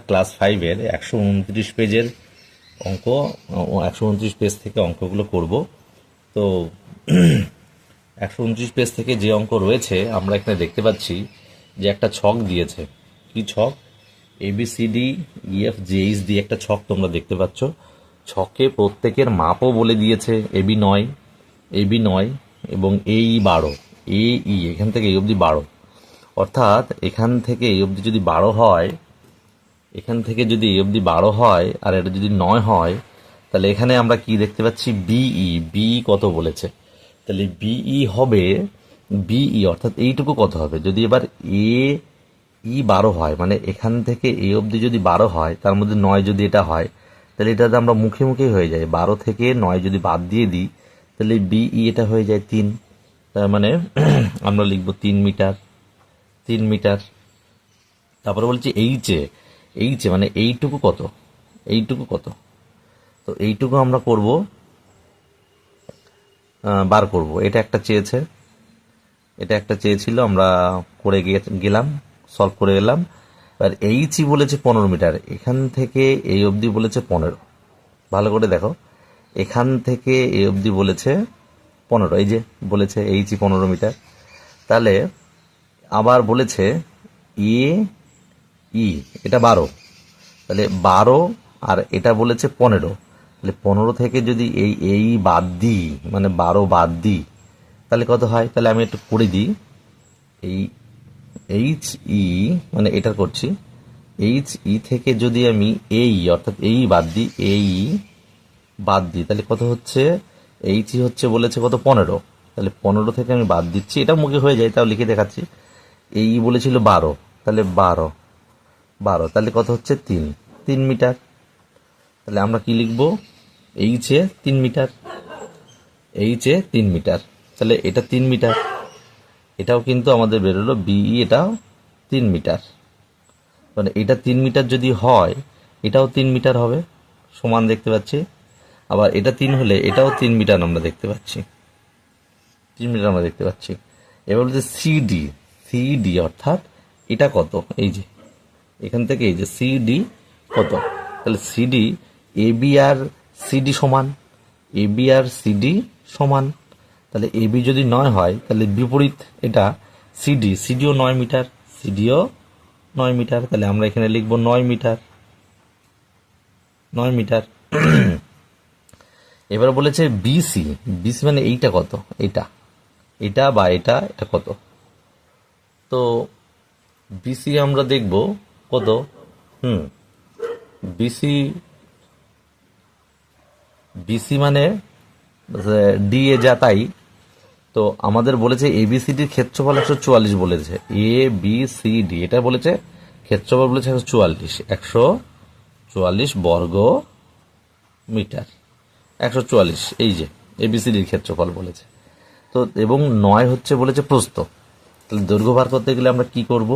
Class 5-এর 129 পেজের অঙ্ক, 129 page থেকে অঙ্কগুলো করব। তো 129 পেজ থেকে যে অঙ্ক রয়েছে আমরা এখানে দেখতে পাচ্ছি যে একটা ছক দিয়েছে। কি ছক? ABCD EF JH দিয়ে একটা ছক তোমরা দেখতে পাচ্ছ। ছকে প্রত্যেকের মাপও বলে দিয়েছে, AB9 এবং AE 12, AE এখান থেকে এই অবধি 12, অর্থাৎ এখান থেকে এই অবধি যদি 12 হয়, এখান থেকে যদি এই অবধি 12 হয় আর এটা যদি 9 হয়, তাহলে এখানে আমরা কি দেখতে পাচ্ছি? BE কত বলেছে? তাহলে BE হবে, BE অর্থাৎ এইটুকু কত হবে? যদি এবার AE 12 হয়, মানে এখান থেকে এই অবধি যদি 12 হয়, তার মধ্যে 9 যদি এটা হয়, তাহলে এটাতে আমরা মুখে মুখে হয়ে যায়। 12 থেকে 9 যদি বাদ দিয়ে দিই, তাহলে BE এটা হয়ে যায় 3। তার মানে আমরা লিখব 3 মিটার, 3 মিটার। তারপরে বলছি এইচে মানে এইটুকু কত? এইটুকু কত? তো এইটুকু আমরা করব, বার করব। এটা একটা চেয়েছিল, আমরা করে গেলাম, সলভ করে এলাম। আর এইচই বলেছে 15 মিটার, এখান থেকে এই অবধি বলেছে 15। ভালো করে দেখো, এখান থেকে এই অবধি বলেছে 15, এই যে বলেছে এইচই 15 মিটার। তাহলে আবার বলেছে ই এটা 12, তাহলে 12 আর এটা বলেছে 15, তাহলে 15 থেকে যদি এই বাদ দিই, মানে 12 বাদ দিই, তাহলে কত হয়? তাহলে আমি একটু করে দিই। এই HE মানে এটা করছি, HE থেকে যদি আমি অর্থাৎ বাদ দিই, তাহলে কত হচ্ছে? HE হচ্ছে বলেছে কত? 15, তাহলে 15 থেকে আমি বাদ দিচ্ছি, এটা মুখে হয়ে যায়, তাও লিখে দেখাচ্ছি। বলেছিল 12, তাহলে 12, তাহলে কত হচ্ছে? 3 মিটার। তাহলে আমরা কি লিখব? এইচে 3 মিটার, এইচে 3 মিটার। তাহলে এটা 3 মিটার, এটাও কিন্তু আমাদের বেরোলো BE, এটাও 3 মিটার। মানে এটা 3 মিটার যদি হয়, এটাও 3 মিটার হবে, সমান দেখতে পাচ্ছি। আবার এটা 3 হলে এটাও 3 মিটার আমরা দেখতে পাচ্ছি, 3 মিটার আমরা দেখতে পাচ্ছি। এবার বলছে CD অর্থাৎ এটা কত? এই যে এখান থেকে এই যে CD কত? তাহলে CD AB আর CD সমান, AB আর CD সমান। তাহলে AB যদি 9 হয়, তাহলে বিপরীত এটা CDও 9 মিটার, CDও 9 মিটার। তাহলে আমরা এখানে লিখব 9 মিটার, 9 মিটার। এবার বলেছে BC মানে এইটা কত? এটা বা এটা কত? তো BC আমরা দেখব কত। BC মানে DA যা তাই। তো আমাদের বলেছে ABCDর ক্ষেত্রফল 144 বলেছে, ABCD এটা বলেছে ক্ষেত্রফল বলেছে 144 বর্গ মিটার, 144, এই যে ABCDর ক্ষেত্রফল বলেছে। তো এবং 9 হচ্ছে বলেছে প্রস্থ। তাহলে দৈর্ঘ্য বার করতে গেলে আমরা কি করব?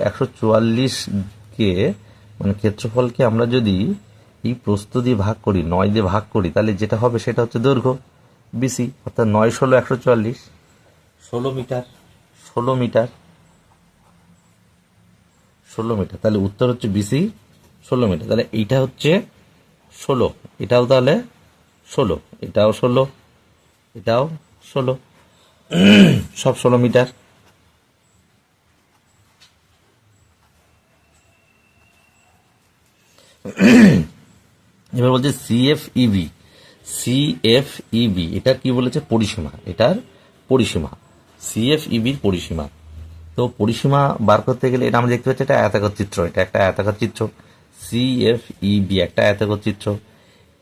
144 কে মানে ক্ষেত্রফলকে আমরা যদি এই প্রস্থ দিয়ে ভাগ করি, 9 দিয়ে ভাগ করি, তাহলে যেটা হবে সেটা হচ্ছে দৈর্ঘ্য BC, অর্থাৎ 9 16 144, 16 মিটার, 16 মিটার, 16 মিটার। তাহলে উত্তর হচ্ছে BC 16 মিটার। তাহলে এইটা হচ্ছে 16, এটাও তাহলে 16, এটাও 16, এটাও 16, সব 16 মিটার। এবার বলছে CFEB এটা কি বলেছে? পরিসীমা, এটার পরিসীমা, CFEBর পরিসীমা। তো পরিসীমা বার করতে গেলে এটা আমরা দেখতে পাচ্ছি এটা আয়তাকার চিত্র, এটা একটা আয়তাকার চিত্র, CFEB একটা আয়তাকার চিত্র।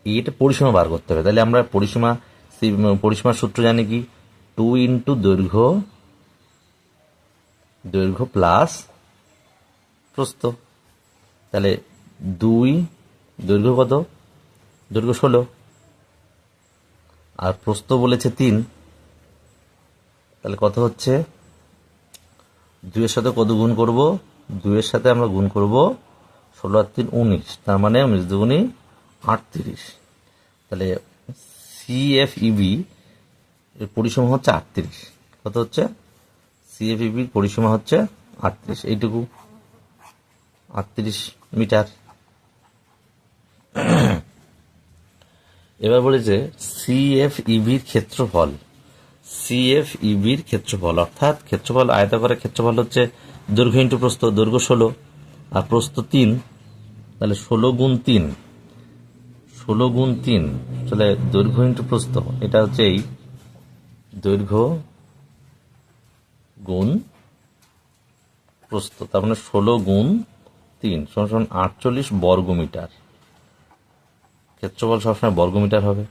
এটা পরিসীমা বার করতে হবে। তাহলে আমরা পরিসীমার সূত্র জানি কি? 2 ইন্টু দৈর্ঘ্য প্লাস প্রস্থ। তাহলে 2, দৈর্ঘ্য কত? দৈর্ঘ্য 16, আর প্রস্থ বলেছে 3, তাহলে কত হচ্ছে? 2 এর সাথে কত গুণ করব? 2 এর সাথে আমরা গুণ করব 16 আর 3 19, তার মানে 19 দুগুণে 38। তাহলে CFEB এর পরিসীমা হচ্ছে 38। কত হচ্ছে? CFEB এর পরিসীমা হচ্ছে 38, এইটুকু 38 মিটার। এবার বলেছে সিএফইবির ক্ষেত্রফল। সিএফইবির ক্ষেত্রফল অর্থাৎ ক্ষেত্রফল, আয়তাকারের ক্ষেত্রফল হচ্ছে দৈর্ঘ্য ইন্টু প্রস্থ। দৈর্ঘ্য 16 আর প্রস্থ 3, তাহলে 16 গুণ 3, 16 গুণ 3, তাহলে দৈর্ঘ্য ইন্টু প্রস্থ, এটা হচ্ছে এই দৈর্ঘ্য গুণ প্রস্থ, তার মানে 16 গুণ 3 সমান 48 বর্গমিটার। ক্ষেত্রফল সবসময় বর্গমিটার হবে,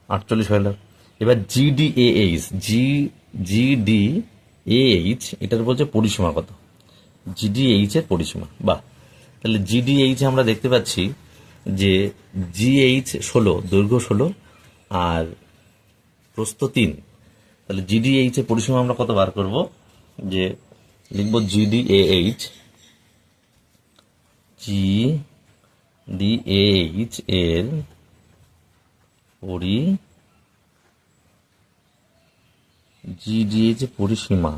48 হয়ে গেল। এবার জিডিএইচ, এটার বলছে পরিসীমা কত, জিডিএইচ এর পরিসীমা। বাহ, তাহলে জিডিএইচ আমরা দেখতে পাচ্ছি যে জিএইচ 16, দৈর্ঘ্য 16 আর প্রস্থ 3, তাহলে জিডিএইচ এর পরিসীমা আমরা কত বার করব, যে লিখব জিডিএইচ এর জিডিএইচ পরিসীমা,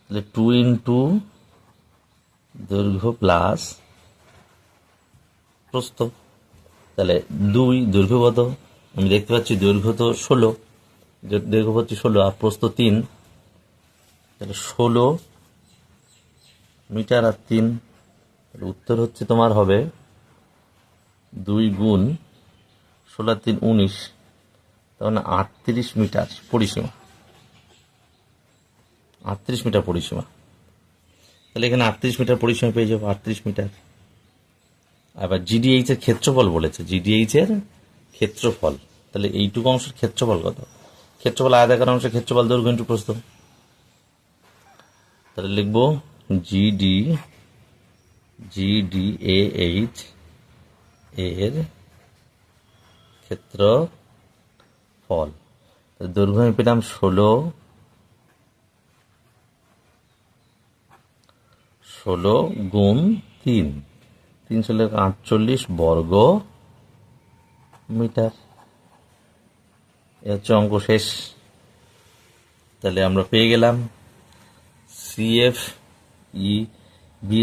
তাহলে 2 ইন্টু দৈর্ঘ্য প্লাস প্রস্থ, তাহলে 2, দৈর্ঘ্য কত আমি দেখতে পাচ্ছি, দৈর্ঘ্য তো 16, দৈর্ঘ্য হচ্ছে 16 আর প্রস্থ 3, তাহলে 16 মিটার আর 3, উত্তর হচ্ছে তোমার হবে 2 গুণ 16 3 19, তার মানে 38 মিটার পরিসীমা, 38 মিটার পরিসীমা। তাহলে এখানে 38 মিটার পরিসীমা পেয়ে যাবো, 38 মিটার। আবার জিডিএইচ এর ক্ষেত্রফল বলেছে, জিডিএইচ এর ক্ষেত্রফল, তাহলে এইটুকু অংশের ক্ষেত্রফল কত, ক্ষেত্রফল আয়তাকার অংশের ক্ষেত্রফল দৈর্ঘ্য ইন্টু প্রস্থ, তাহলে লিখবো জিডিএইচ এর ক্ষেত্রফল, দৈর্ঘ্য আমি পেলাম 16 গুণ 3, 48 বর্গ মিটার। এ হচ্ছে অঙ্ক শেষ। তাহলে আমরা পেয়ে গেলাম সিএফইবি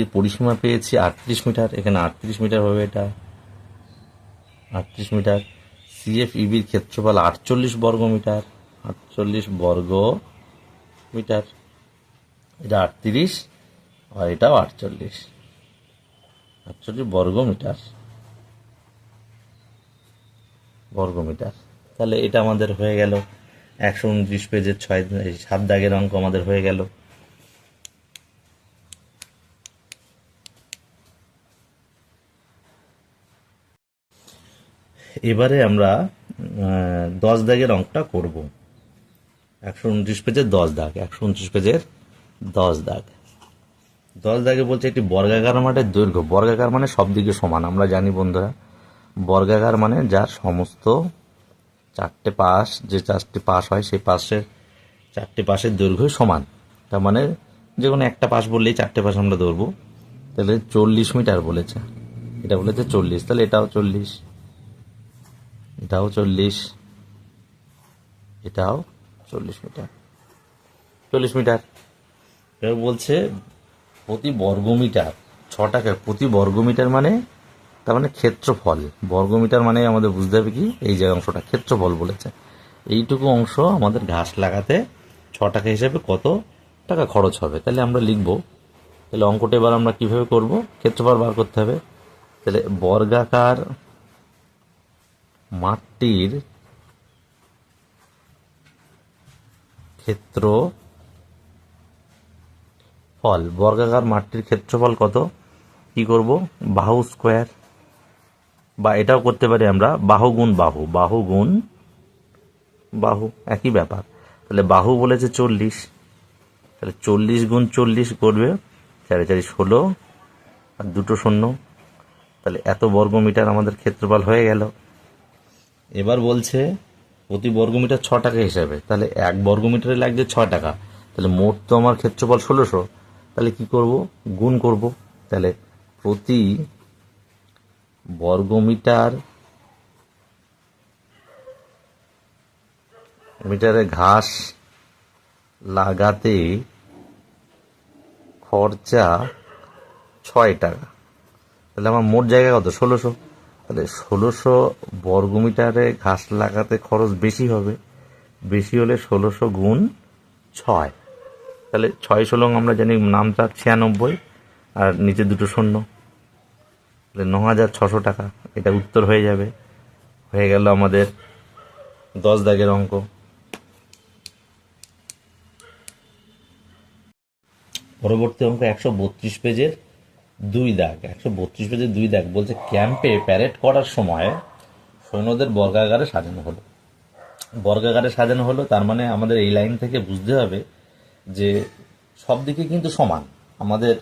এর পরিসীমা পেয়েছি 38 মিটার, এখানে 38 মিটার হবে, এটা 38 মিটার। সিএফইবির ক্ষেত্রফল 48 বর্গ মিটার, 48 বর্গ মিটার, এটা 38 আর এটাও 48 বর্গ মিটার, তাহলে এটা আমাদের হয়ে গেল 129 পেজের 7 দাগের অঙ্ক আমাদের হয়ে গেল। এবারে আমরা 10 দাগের অঙ্কটা করব। 129 পেজের 10 দাগ, 129 পেজের 10 দাগ। 10 দাগে বলছে একটি বর্গাকার মাঠের দৈর্ঘ্য, বর্গাকার মানে সব দিকে সমান, আমরা জানি বন্ধুরা, বর্গাকার মানে যার সমস্ত 4টে পাশ, যে 4টি পাশ হয় সেই পাশের 4টে পাশের দৈর্ঘ্য সমান, তার মানে যে কোনো একটা পাশ বললেই 4টে পাশ আমরা ধরবো, তাহলে 40 মিটার বলেছে, এটা বলেছে 40, তাহলে এটাও 40, এটাও 40, এটাও 40 মিটার, 40 মিটার। এবার বলছে প্রতি বর্গমিটার 6 টাকা, প্রতি বর্গমিটার মানে তার মানে ক্ষেত্রফল, বর্গমিটার মানে আমাদের বুঝতে হবে কি, এই যে অংশটা ক্ষেত্রফল বলেছে, এইটুকু অংশ আমাদের ঘাস লাগাতে 6 টাকা হিসেবে কত টাকা খরচ হবে, তাহলে আমরা লিখব। তাহলে অঙ্কটা এবার আমরা কিভাবে করব, ক্ষেত্রফল বার করতে হবে। তাহলে বর্গাকার মাঠটির ক্ষেত্রফল, বর্গাকার মাঠটির ক্ষেত্রফল কত, কি করব, বাহু স্কোয়ার, বা এটাও করতে পারি আমরা বাহু গুণ বাহু, বাহু গুণ বাহু, একই ব্যাপার। তাহলে বাহু বলেছে 40, তাহলে 40 গুণ 40 করবে 4 4 16 আর 2 শূন্য, তাহলে এত বর্গমিটার আমাদের ক্ষেত্রফল হয়ে গেল। এবার বলছে প্রতি বর্গমিটার 6 টাকা হিসাবে, তাহলে 1 বর্গমিটারে লাগছে 6 টাকা, তাহলে মোট তো আমার ক্ষেত্রফল 1600, তাহলে কি করব, গুণ করব। তাহলে প্রতি বর্গমিটার মিটারে ঘাস লাগাতে খরচা 6 টাকা। তাহলে আমার মোট জায়গা কত? 1600। তাহলে 1600 বর্গমিটারে ঘাস লাগাতে খরচ বেশি হবে, বেশি হলে 1600 গুণ 6। তাহলে 6 16 আমরা জানি নামটা 96 আর নিচে দুটো শূন্য, তাহলে 9600 টাকা। এটা উত্তর হয়ে যাবে। হয়ে গেল আমাদের 10 দাগের অঙ্ক। পরবর্তী অঙ্ক 132 পেজের 2 দাগ। 132 পেজের 2 দাগ বলছে ক্যাম্পে প্যারেড করার সময় সৈন্যদের বর্গাকারে সাজানো হলো। বর্গাকারে সাজানো হলো তার মানে আমাদের এই লাইন থেকে বুঝতে হবে যে সব দিকে কিন্তু সমান। আমাদের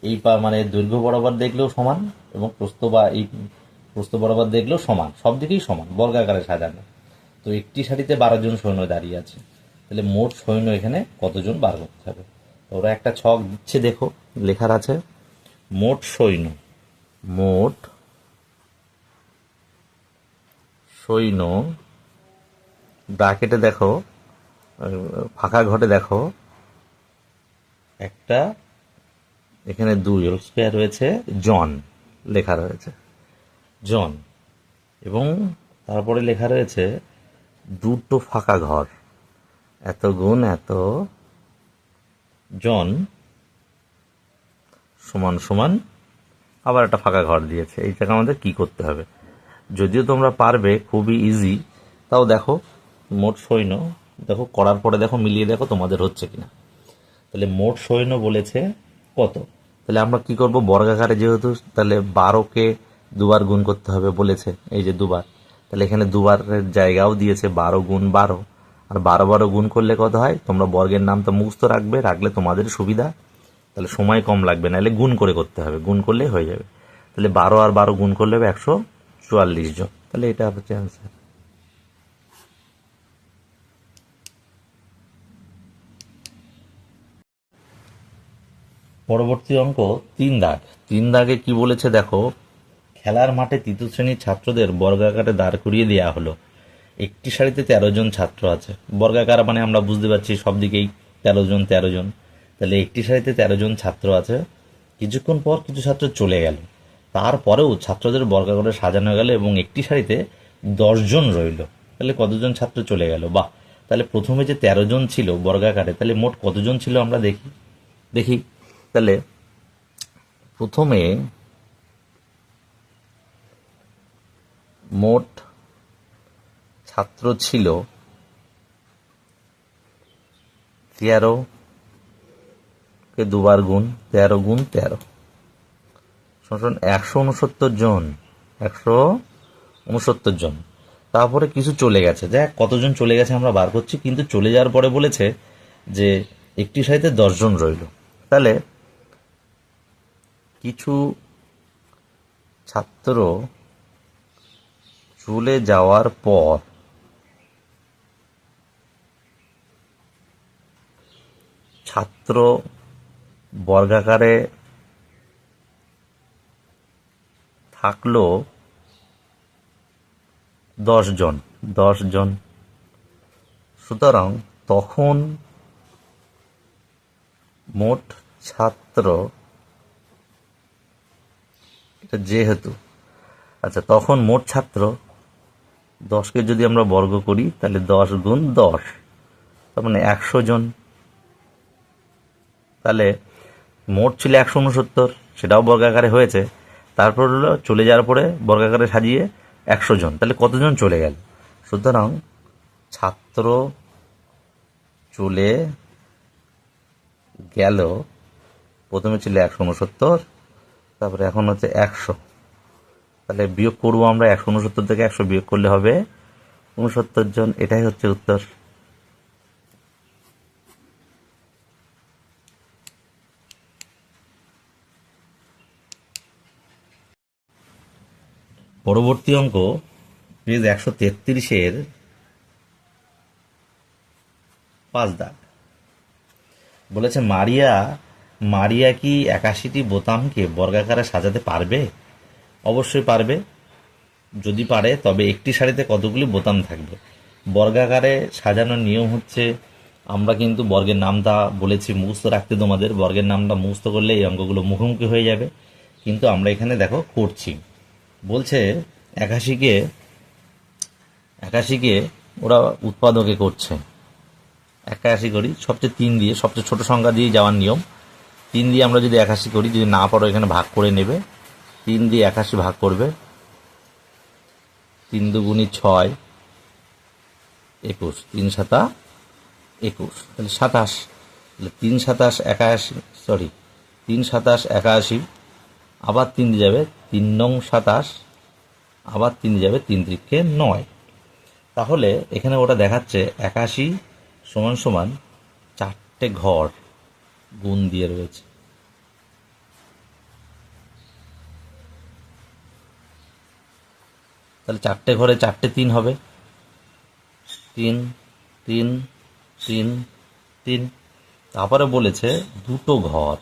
এই মানে দৈর্ঘ্য বরাবর দেখলেও সমান এবং প্রস্থ বা এই প্রস্থ বরাবর দেখলেও সমান, সব দিকেই সমান, বর্গাকারে সাজানো। তো একটি সারিতে 12 জন সৈন্য দাঁড়িয়ে আছে, তাহলে মোট সৈন্য এখানে কতজন বার করতে হবে। তো ওরা একটা ছক দিচ্ছে, দেখো লেখার আছে মোট সৈন্য, মোট সৈন্য ব্র্যাকেটে দেখো, ফাঁকা ঘটে দেখো একটা, এখানে 2 হোল স্কয়ার রয়েছে, জন লেখা রয়েছে, জন, এবং তারপরে লেখা রয়েছে দুটো ফাঁকা ঘর, এত গুণ এত জন সমান সমান আবার একটা ফাঁকা ঘর দিয়েছে। এই জায়গা আমাদের কি করতে হবে? যদিও তোমরা পারবে, খুবই ইজি, তাও দেখো মোট সৈন্য, দেখো করার পরে দেখো মিলিয়ে দেখো তোমাদের হচ্ছে কিনা। তাহলে মোট সৈন্য বলেছে কত, তাহলে আমরা কি করব, বর্গাকারে যেহেতু, তাহলে 12কে 2বার গুণ করতে হবে বলেছে, এই যে 2বার, তাহলে এখানে 2বারের জায়গাও দিয়েছে 12 গুণ 12, আর 12 12 গুণ করলে কত হয়, তোমরা বর্গের নাম তো মুখস্থ রাখবে, রাখলে তোমাদের সুবিধা, তাহলে সময় কম লাগবে, নাহলে গুণ করে করতে হবে, গুণ করলেই হয়ে যাবে। তাহলে 12 আর 12 গুণ করলে হবে 144 জন, তাহলে এটা হচ্ছে অ্যান্সার। পরবর্তী অঙ্ক 3 দাগ। 3 দাগে কি বলেছে দেখো, খেলার মাঠে তৃতীয় শ্রেণীর ছাত্রদের বর্গাকারে দাঁড় করিয়ে দেওয়া হলো। একটি সারিতে 13 জন ছাত্র আছে। বর্গাকার মানে আমরা বুঝতে পারছি সব দিকেই 13 জন 13 জন, তাহলে একটি সারিতে 13 জন ছাত্র আছে। কিছুক্ষণ পর কিছু ছাত্র চলে গেল, তারপরেও ছাত্রদের বর্গাকারে সাজানো গেল এবং একটি সারিতে 10 জন রইল। তাহলে কতজন ছাত্র চলে গেল? বাহ, তাহলে প্রথমে যে 13 জন ছিল বর্গাকারে, তাহলে মোট কতজন ছিল আমরা দেখি দেখি তাহলে প্রথমে মোট ছাত্র ছিল 13 কে 2বার গুণ, 13 গুণ 13 সমান 169 জন, 169 জন। তারপরে কিছু চলে গেছে, দেখ কতজন চলে গেছে আমরা বার করছি, কিন্তু চলে যাওয়ার পরে বলেছে যে একটি সারিতে 10 জন রইল। তাহলে কিছু ছাত্র চলে যাওয়ার পর ছাত্র বর্গাকারে থাকলো 10 জন, 10 জন। সুতরাং তখন মোট ছাত্র, এটা যেহেতু, আচ্ছা, তখন মোট ছাত্র 10কে যদি আমরা বর্গ করি তাহলে 10 গুণ 10, তার মানে 100 জন। তাহলে মোট ছিল 169, সেটাও বর্গাকারে হয়েছে, তারপর হলো চলে যাওয়ার পরে বর্গাকারে সাজিয়ে 100 জন, তাহলে কতজন চলে গেল? সুতরাং ছাত্র চলে গেল, প্রথমে ছিল 169, তারপরে এখন হচ্ছে 100, তাহলে বিয়োগ করবো আমরা, 169 থেকে 100 বিয়োগ করলে হবে 69 জন। এটাই হচ্ছে উত্তর। পরবর্তী অঙ্ক পেজ 133-এর 5 দাগ। বলেছে মারিয়া কি 81টি বোতামকে বর্গাকারে সাজাতে পারবে? অবশ্যই পারবে। যদি পারে তবে একটি সারিতে কতগুলি বোতাম থাকবে? বর্গাকারে সাজানোর নিয়ম হচ্ছে আমরা কিন্তু বর্গের নামটা বলেছি মুখস্থ রাখতে, তোমাদের বর্গের নামটা মুখস্থ করলে এই অঙ্কগুলো মুখোমুখি হয়ে যাবে। কিন্তু আমরা এখানে দেখো করছি, বলছে 81কে ওরা উৎপাদকে করছে। 81 করি সবচেয়ে 3 দিয়ে, সবচেয়ে ছোট সংখ্যা দিয়ে যাওয়ার নিয়ম। 3 দিয়ে আমরা যদি 81 করি, যদি না পারো এখানে ভাগ করে নেবে, 3 দিয়ে 81 ভাগ করবে, 3 দুগুণী 6, 21, 3 সাতা 21, তাহলে 27, তাহলে 3 27 81, সরি 3 27 81, আবার 3 দিয়ে যাবে 3 নং 27, আবার 3 দিয়ে যাবে 3 ত্রিকে 9। তাহলে এখানে ওটা দেখাচ্ছে 81 সমান সমান 4টে ঘর গুণ দিয়ে রয়েছে। তাহলে 4টে ঘরে 4টে 3 হবে, 3 3 3 3। তারপরে বলেছে দুটো ঘর,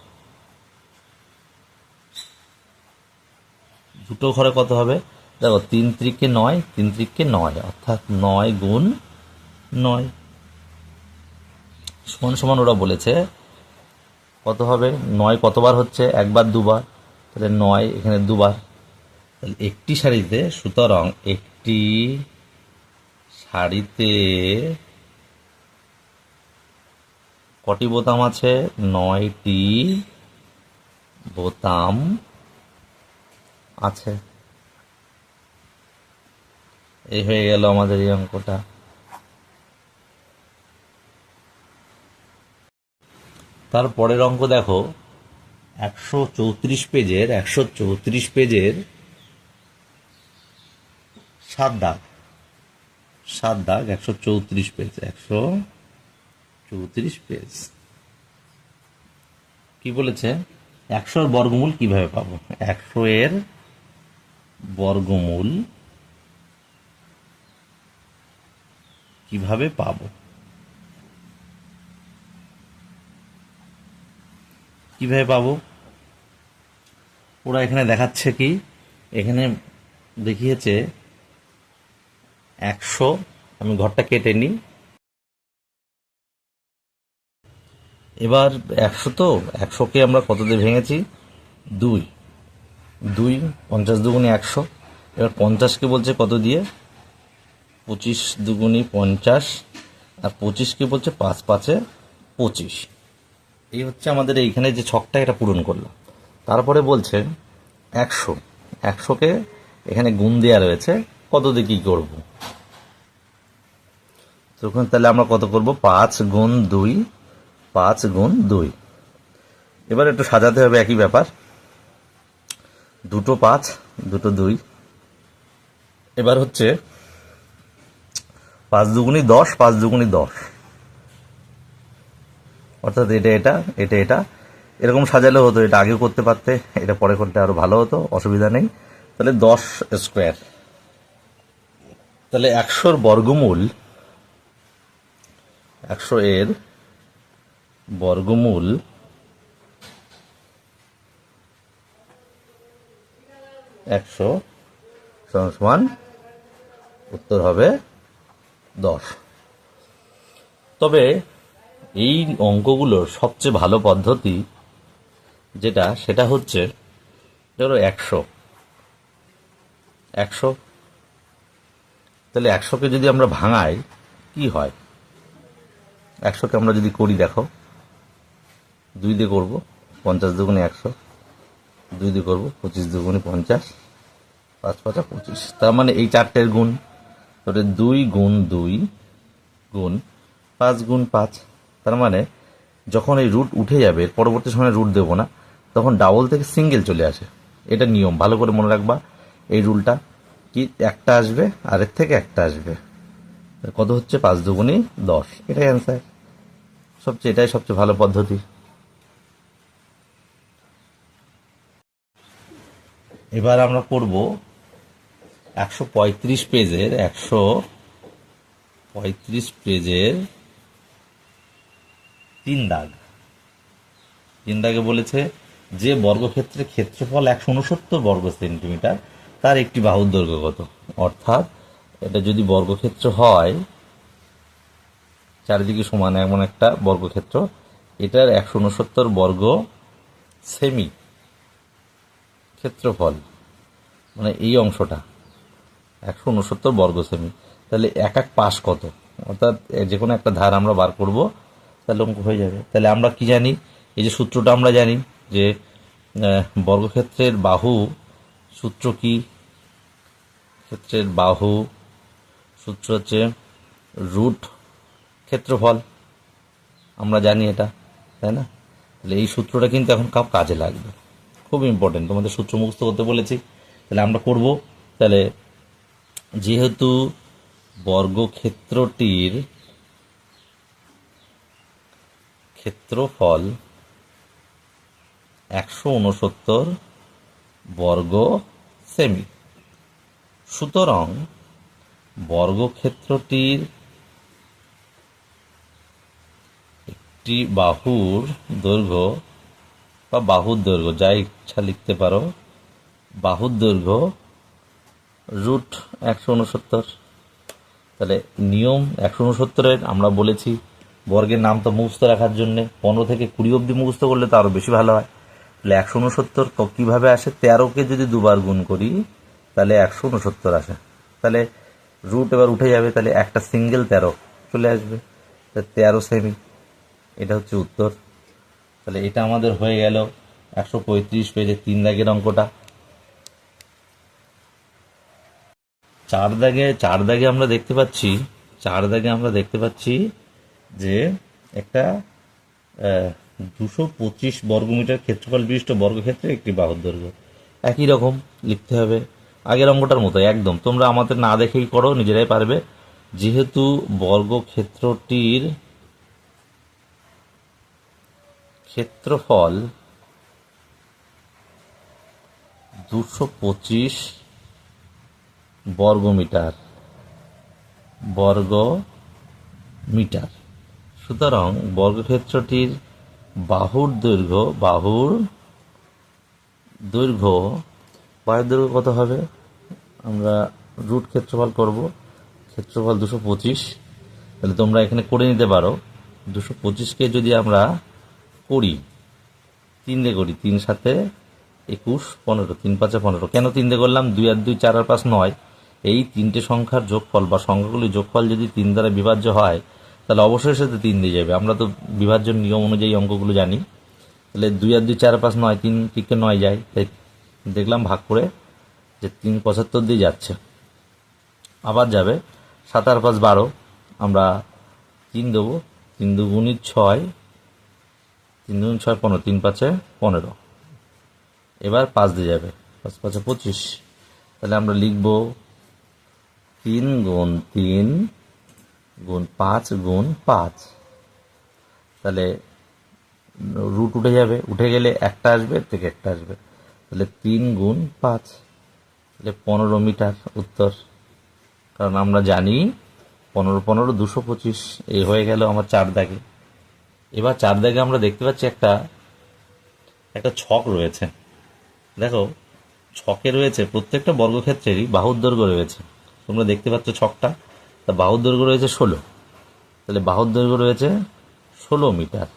দুটো ঘরে কত হবে? দেখো 3 ত্রিকে 9, 3 ত্রিকে 9, অর্থাৎ 9 গুণ 9 সমান সমান ওরা বলেছে কত হবে? 9 কতবার হচ্ছে? একবার দুবার, তাহলে 9 এখানে দুবার। তাহলে একটি শাড়িতে, সুতরাং একটি শাড়িতে কটি বোতাম আছে? 9টি বোতাম আছে। এই হয়ে গেল আমাদের এই অঙ্কটা। তারপরের অঙ্ক দেখো, 134 পেজের 7 দাগ, 134 পেজ, 134 পেজ। কি বলেছে? 100 এর বর্গমূল কিভাবে পাবো? 100 এর বর্গমূল কিভাবে পাবো? কিভাবে পাবো? ওরা এখানে দেখাচ্ছে কি, এখানে দেখিয়েছে 100, আমি ঘরটা কেটে নিই। এবার 100, তো 100কে আমরা কত দিয়ে ভেঙেছি? 2, 50 দুগুণী 100। এবার 50কে বলছে কত দিয়ে? 25 দুগুণী 50, আর 25কে বলছে 5 5-এ 25। এই হচ্ছে আমাদের এইখানে যে ছকটা, এটা পূরণ করলাম। তারপরে বলছে 100কে এখানে গুণ দেওয়া রয়েছে, কত দিয়ে কী করবো? তখন তাহলে আমরা কত করব? 5 গুণ 2, 5 গুণ 2। এবার একটু সাজাতে হবে একই ব্যাপার, দুটো 5, দুটো 2। এবার হচ্ছে 5 দুগুণী 10, 5 দুগুণী 10, অর্থাৎ এটা এরকম সাজালে হতো। এটা আগেও করতে পারতে, এটা পরে করতে আরো ভালো হতো, অসুবিধা নেই। তাহলে 10 স্কোয়ার। তাহলে 100 এর বর্গমূল, 100 এর বর্গমূল 100 সমান উত্তর হবে 10। তবে এই অঙ্কগুলোর সবচেয়ে ভালো পদ্ধতি যেটা, সেটা হচ্ছে ধরো 100, তাহলে 100কে যদি আমরা ভাঙাই কি হয়? 100কে আমরা যদি করি, দেখো 2 দিয়ে করবো, 50 দুগুণে 100, 2 দিয়ে করবো 25 দুগুণে 50, 5 5 25। তার মানে এই 4টের গুণ, তাহলে 2 গুণ 2 গুণ 5 গুণ 5। তার মানে যখন এই রুট উঠে যাবে, পরবর্তী সময় রুট দেবো না, তখন ডাবল থেকে সিঙ্গেল চলে আসে। এটা নিয়ম, ভালো করে মনে রাখবা। এই রুলটা কি, একটা আসবে আর এর থেকে একটা আসবে, কত হচ্ছে? 5 দুগুণী 10। এটাই অ্যান্সার। এটাই সবচেয়ে ভালো পদ্ধতি। এবার আমরা করব 135 পেজের 3 দাগ। 3 দাগে বলেছে যে বর্গক্ষেত্রের ক্ষেত্রফল 169 বর্গ সেন্টিমিটার, তার একটি বাহুর দৈর্ঘ্য কত? অর্থাৎ এটা যদি বর্গক্ষেত্র হয় চারিদিকে সমান এমন একটা বর্গক্ষেত্র, এটার 169 বর্গ সেমি ক্ষেত্রফল, মানে এই অংশটা 169 বর্গ সেমি। তাহলে এক এক পাশ কত, অর্থাৎ যে কোনো একটা ধার আমরা বার করব, তাহলে অঙ্ক হয়ে যাবে। তাহলে আমরা কি জানি, এই যে সূত্রটা আমরা জানি যে বর্গক্ষেত্রের বাহু সূত্র কি, ক্ষেত্রের বাহু সূত্র হচ্ছে রুট ক্ষেত্রফল, আমরা জানি এটা, তাই না? তাহলে এই সূত্রটা কিন্তু এখন কাজে লাগবে, খুব ইম্পর্টেন্ট, তোমাদের সূত্র মুখস্থ করতে বলেছি, তাহলে আমরা করব। তাহলে যেহেতু বর্গক্ষেত্রটির ক্ষেত্রফল 169 বর্গ সেমি, সুতরাং বর্গক্ষেত্রটির একটি বাহুর দৈর্ঘ্য বা বাহুর দৈর্ঘ্য যা ইচ্ছা লিখতে পারো, বাহুর দৈর্ঘ্য রুট 169। তাহলে নিয়ম 169-এর আমরা বলেছি বর্গের নাম তো মুখস্থ রাখার জন্য 15 থেকে 20 অবধি মুখস্থ করলে তো আরও বেশি ভালো হয়। তাহলে 169 কীভাবে আসে, 13কে যদি দুবার গুণ করি তাহলে 169 আসে। তাহলে রুট এবার উঠে যাবে, তাহলে একটা সিঙ্গেল 13 চলে আসবে, 13 সেমি, এটা হচ্ছে উত্তর। তাহলে এটা আমাদের হয়ে গেল 135 পেজে 3 দাগের অঙ্কটা। 4 দাগে আমরা দেখতে পাচ্ছি, 4 দাগে আমরা দেখতে পাচ্ছি যে একটা 225 বর্গমিটার ক্ষেত্রফল বিশিষ্ট বর্গক্ষেত্রে একটি বাহুর দৈর্ঘ্য। একই রকম লিখতে হবে আগের অঙ্কটার মতো একদম, তোমরা আমাদের না দেখেই করো, নিজেরাই পারবে। যেহেতু বর্গক্ষেত্রটির ক্ষেত্রফল 225 বর্গমিটার, সুতরাং বর্গক্ষেত্রটির বাহুর দৈর্ঘ্য কত হবে, আমরা রুট ক্ষেত্রফল করব, ক্ষেত্রফল 225। তাহলে তোমরা এখানে করে নিতে পারো, 225কে যদি আমরা করি 3 দিয়ে করি, 3 সাথে 21, 15, 3 5 15। কেন 3 দিয়ে করলাম, 2 আর 2 4 আর 5 9, এই তিনটে সংখ্যার যোগফল বা সংখ্যাগুলির যোগফল যদি 3 দ্বারা বিভাজ্য হয় তাহলে অবশ্যই সাথে 3 দিয়ে যাবে, আমরা তো বিভাজ্য নিয়ম অনুযায়ী অঙ্কগুলো জানি। তাহলে 2 আর 2 4 আর 5 9, 3 থেকে 9 যায়, তাই দেখলাম ভাগ করে যে 3 75 দিয়ে যাচ্ছে, আবার যাবে 7 আর 5 12, আমরা 3 দেবো, 3 দুগুণে 6, 3 দুগুণে 6 15, 3 5 15, এবার 5 দিয়ে যাবে, 5 5 25। তাহলে আমরা লিখব 3 গুণ 3 গুণ 5 গুণ 5। তাহলে রুট উঠে যাবে, উঠে গেলে একটা আসবে, এর থেকে একটা আসবে, তাহলে 3 গুণ 5, তাহলে 15 মিটার উত্তর। কারণ আমরা জানি 15 15 225। এই হয়ে গেল আমার 4 দাগে। এবার 4 দাগে আমরা দেখতে পাচ্ছি একটা ছক রয়েছে, দেখো ছকে রয়েছে প্রত্যেকটা বর্গক্ষেত্রেরই বাহুর দৈর্ঘ্য রয়েছে, তোমরা দেখতে পাচ্ছ ছকটা, তা বাহুর দৈর্ঘ্য রয়েছে 16, তাহলে বাহুর দৈর্ঘ্য রয়েছে 16 মিটার।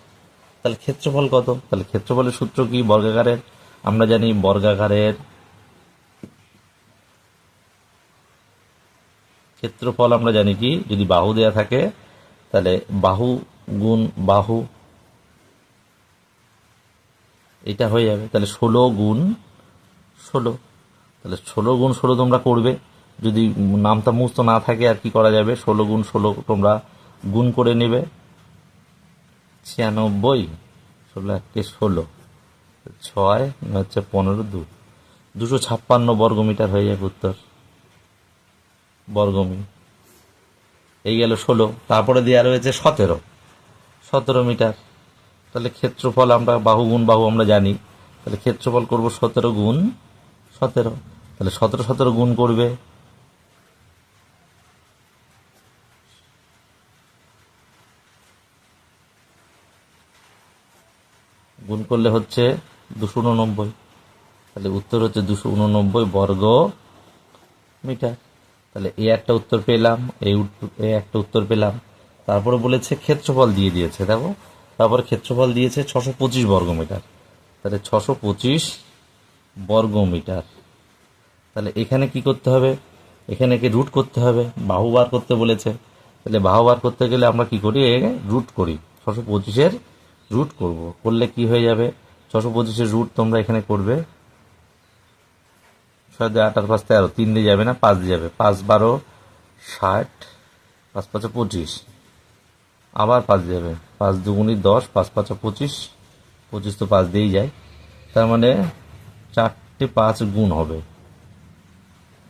তাহলে ক্ষেত্রফল কত, তাহলে ক্ষেত্রফলের সূত্র কি, বর্গাকারের আমরা জানি বর্গাকারের ক্ষেত্রফল আমরা জানি কি, যদি বাহু দেয়া থাকে তাহলে বাহু গুণ বাহু, এটা হয়ে যাবে। তাহলে 16 গুণ 16, তাহলে 16 গুণ 16 তোমরা করবে, যদি নামটা মুখস্থ না থাকে আর কি করা যাবে, 16 গুণ 16 তোমরা গুণ করে নেবে, 96, 16 1 16, 6 হচ্ছে 15 2, 256 বর্গমিটার হয়ে যাবে উত্তর, বর্গমি। এই গেল 16, তারপরে দেওয়া রয়েছে 17 মিটার। তাহলে ক্ষেত্রফল আমরা বাহু গুণ বাহু আমরা জানি, তাহলে ক্ষেত্রফল করব 17 গুণ 17, তাহলে 17 17 গুণ করবে, গুণ করলে হচ্ছে 289, তাহলে উত্তর হচ্ছে 289 বর্গ মিটার। তাহলে এই একটা উত্তর পেলাম, এই একটা উত্তর পেলাম। তারপরে বলেছে ক্ষেত্রফল দিয়ে দিয়েছে, দেখো তারপরে ক্ষেত্রফল দিয়েছে 625 বর্গমিটার। তাহলে 625 বর্গমিটার। তাহলে এখানে কি করতে হবে, এখানে কি রুট করতে হবে, বাহু বার করতে বলেছে। তাহলে বাহু বার করতে গেলে আমরা কি করি, রুট করি, 625-এর রুট করব, করলে কি হয়ে যাবে, 625-এর রুট তোমরা এখানে করবে, 6 দিয়ে 8 আর 5 13, 3 দিয়ে যাবে না, 5 দিয়ে যাবে, 5 12 60, 5 5 25, আবার 5 দিয়ে যাবে, 5 দুগুণি 10, 5 5 25, 25 তো 5 দিয়েই যায়, তার মানে 4টে 5 গুণ হবে।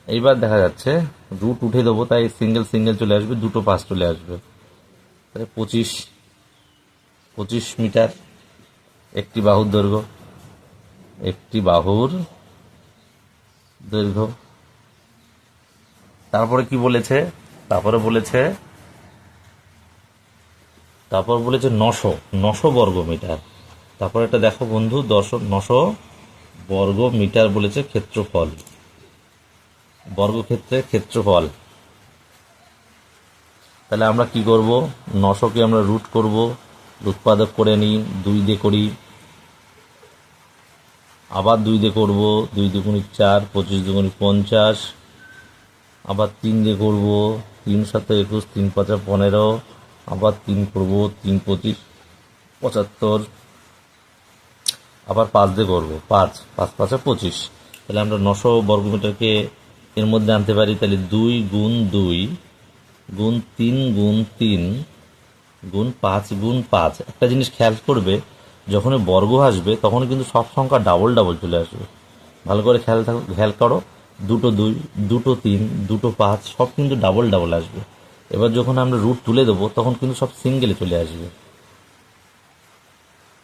এইবার দেখা যাচ্ছে রুট উঠে দেবো, তাই সিঙ্গেল সিঙ্গেল চলে আসবে, দুটো 5 চলে আসবে, তাহলে 25 মিটার একটি বাহুর দৈর্ঘ্য, একটি বাহুর দৈর্ঘ্য। তারপরে কি বলেছে, তারপরে বলেছে 900 বর্গ মিটার। তারপরে এটা দেখো বন্ধু, 900 বর্গ মিটার বলেছে ক্ষেত্রফল, বর্গক্ষেত্রের ক্ষেত্রফল। তাহলে আমরা কি করব, 900-কে আমরা রুট করব, উৎপাদক করে নিই, 2 দিয়ে করি, আবার 2 দিয়ে করব, 2 দুগুণি 4, 25 দুগুণি 50, আবার 3 দিয়ে করব, 3 7 21, 3 5 15, আবার 3 করব, 3 25 75, আবার 5 দিয়ে করব, 5 5 5 25। তাহলে আমরা 900 বর্গমিটারকে এর মধ্যে আনতে পারি, তাহলে 2 গুণ 2 গুণ 3 গুণ 3 গুণ 5 গুণ 5। একটা জিনিস খেয়াল করবে, যখন বর্গ আসবে তখন কিন্তু সব সংখ্যা ডাবল ডাবল চলে আসবে, ভালো করে খেয়াল করো, 2 2 2 3 2 5 সব কিন্তু ডাবল ডাবল আসবে। এবার যখন আমরা রুট তুলে দেবো তখন কিন্তু সব সিঙ্গেলে চলে আসবে,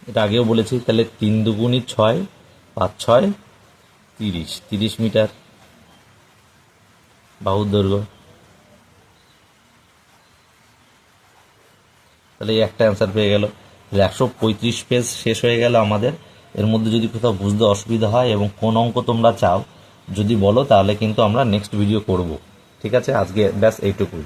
এটা আগেও বলেছি। তাহলে 3 দুগুণি 6, 5 6 30, 30 মিটার বাহুর দৈর্ঘ্য। তাহলে এই একটা অ্যান্সার পেয়ে গেল। 135 পেজ শেষ হয়ে গেল আমাদের। এর মধ্যে যদি কোথাও বুঝতে অসুবিধা হয় এবং কোন অঙ্ক তোমরা চাও যদি বলো, তাহলে কিন্তু আমরা নেক্সট ভিডিও করব। ঠিক আছে, আজকে ব্যাস এইটুকুই।